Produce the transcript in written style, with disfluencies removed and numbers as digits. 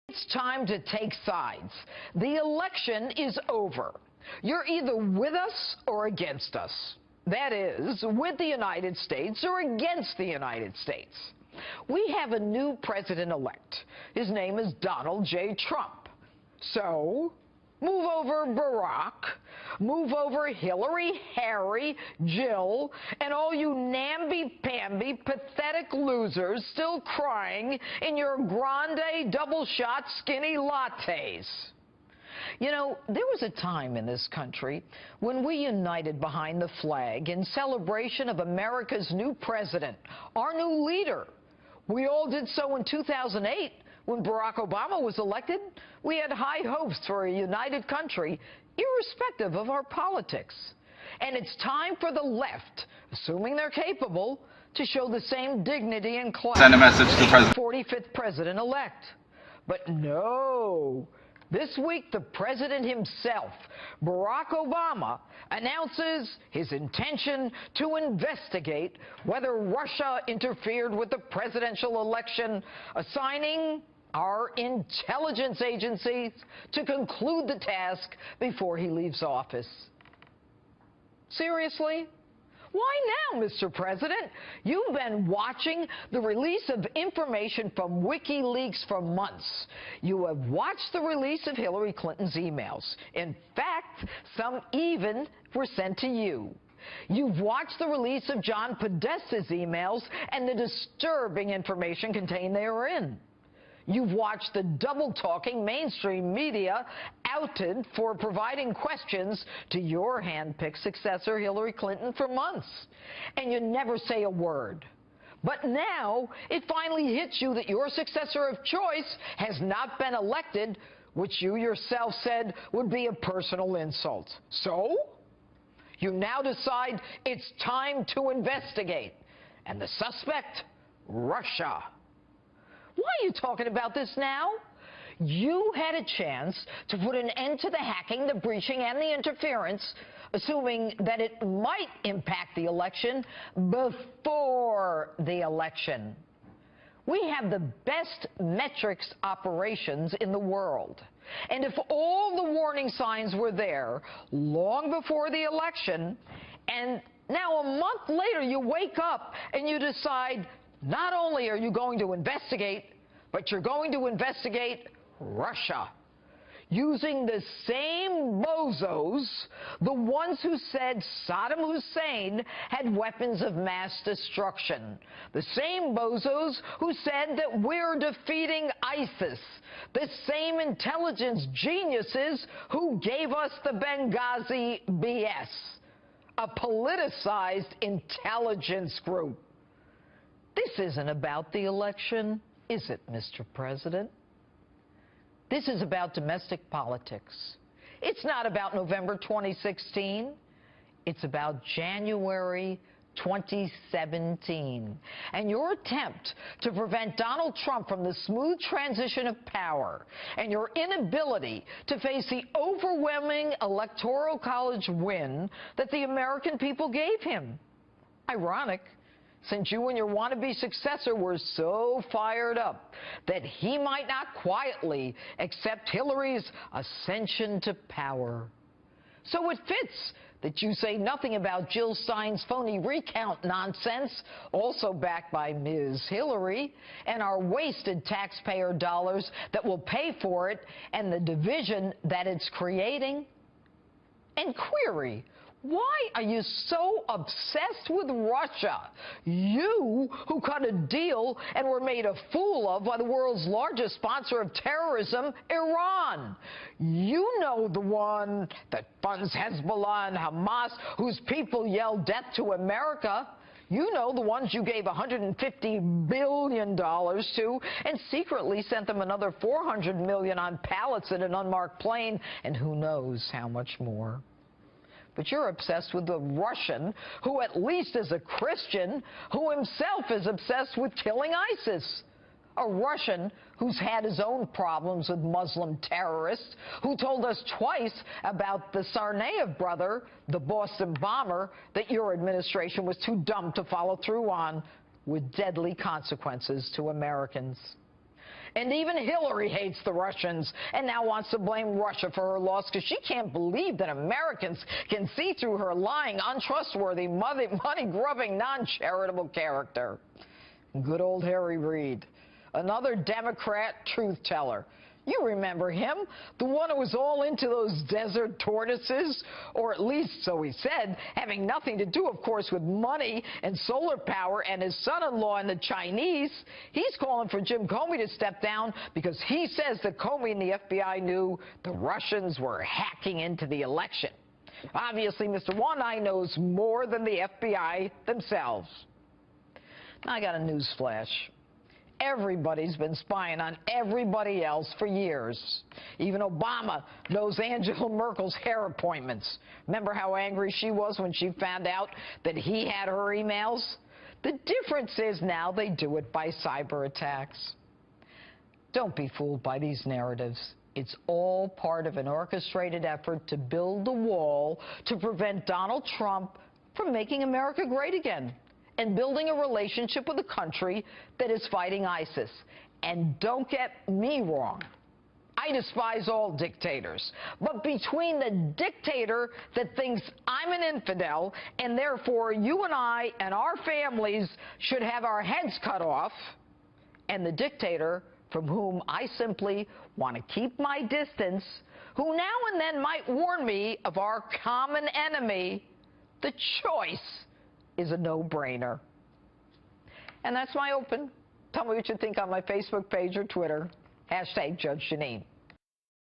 It's time to take sides. The election is over. You're either with us or against us. That is, with the United States or against the United States. We have a new president-elect. His name is Donald J. Trump. So, move over Barack, move over Hillary, Harry, Jill, and all you namby-pamby, pathetic losers still crying in your grande double-shot skinny lattes. You know, there was a time in this country when we united behind the flag in celebration of America's new president, our new leader. We all did so in 2008 when Barack Obama was elected. We had high hopes for a united country, irrespective of our politics. And it's time for the left, assuming they're capable, to show the same dignity and class. Send a message to the president. 45th president-elect. But no. This week, the president himself, Barack Obama, announces his intention to investigate whether Russia interfered with the presidential election, assigning our intelligence agencies to conclude the task before he leaves office. Seriously? Why now, Mr. President? You've been watching the release of information from WikiLeaks for months. You have watched the release of Hillary Clinton's emails. In fact, some even were sent to you. You've watched the release of John Podesta's emails and the disturbing information contained therein. You've watched the double-talking mainstream media outed for providing questions to your hand-picked successor, Hillary Clinton, for months. And you never say a word. But now it finally hits you that your successor of choice has not been elected, which you yourself said would be a personal insult. So you now decide it's time to investigate. And the suspect, Russia. Why are you talking about this now? You had a chance to put an end to the hacking, the breaching, and the interference, assuming that it might impact the election before the election. We have the best metrics operations in the world. And if all the warning signs were there long before the election, and now a month later you wake up and you decide not only are you going to investigate, but you're going to investigate Russia, using the same bozos, the ones who said Saddam Hussein had weapons of mass destruction, the same bozos who said that we're defeating ISIS, the same intelligence geniuses who gave us the Benghazi BS, a politicized intelligence group. This isn't about the election, is it, Mr. President? This is about domestic politics. It's not about November 2016. It's about January 2017. And your attempt to prevent Donald Trump from the smooth transition of power and your inability to face the overwhelming Electoral College win that the American people gave him. Ironic, since you and your wannabe successor were so fired up that he might not quietly accept Hillary's ascension to power. So it fits that you say nothing about Jill Stein's phony recount nonsense, also backed by Ms. Hillary, and our wasted taxpayer dollars that will pay for it and the division that it's creating. And query, why are you so obsessed with Russia? You who cut a deal and were made a fool of by the world's largest sponsor of terrorism, Iran. You know, the one that funds Hezbollah and Hamas, whose people yell death to America. You know, the ones you gave $150 billion to and secretly sent them another $400 million on pallets in an unmarked plane, and who knows how much more. But you're obsessed with the Russian, who at least is a Christian, who himself is obsessed with killing ISIS. A Russian who's had his own problems with Muslim terrorists, who told us twice about the Tsarnaev brother, the Boston bomber, that your administration was too dumb to follow through on, with deadly consequences to Americans. And even Hillary hates the Russians and now wants to blame Russia for her loss because she can't believe that Americans can see through her lying, untrustworthy, money-grubbing, non-charitable character. Good old Harry Reid, another Democrat truth teller. You remember him, the one who was all into those desert tortoises, or at least, so he said, having nothing to do, of course, with money and solar power and his son-in-law and the Chinese. He's calling for Jim Comey to step down because he says that Comey and the FBI knew the Russians were hacking into the election. Obviously, Mr. One Eye knows more than the FBI themselves. Now, I got a news flash. Everybody's been spying on everybody else for years. Even Obama knows Angela Merkel's hair appointments. Remember how angry she was when she found out that he had her emails? The difference is now they do it by cyber attacks. Don't be fooled by these narratives. It's all part of an orchestrated effort to build the wall to prevent Donald Trump from making America great again and building a relationship with a country that is fighting ISIS. And don't get me wrong, I despise all dictators. But between the dictator that thinks I'm an infidel and therefore you and I and our families should have our heads cut off, and the dictator from whom I simply want to keep my distance, who now and then might warn me of our common enemy, the choice is a no-brainer. And that's my open. Tell me what you think on my Facebook page or Twitter. #Judge Jeanine.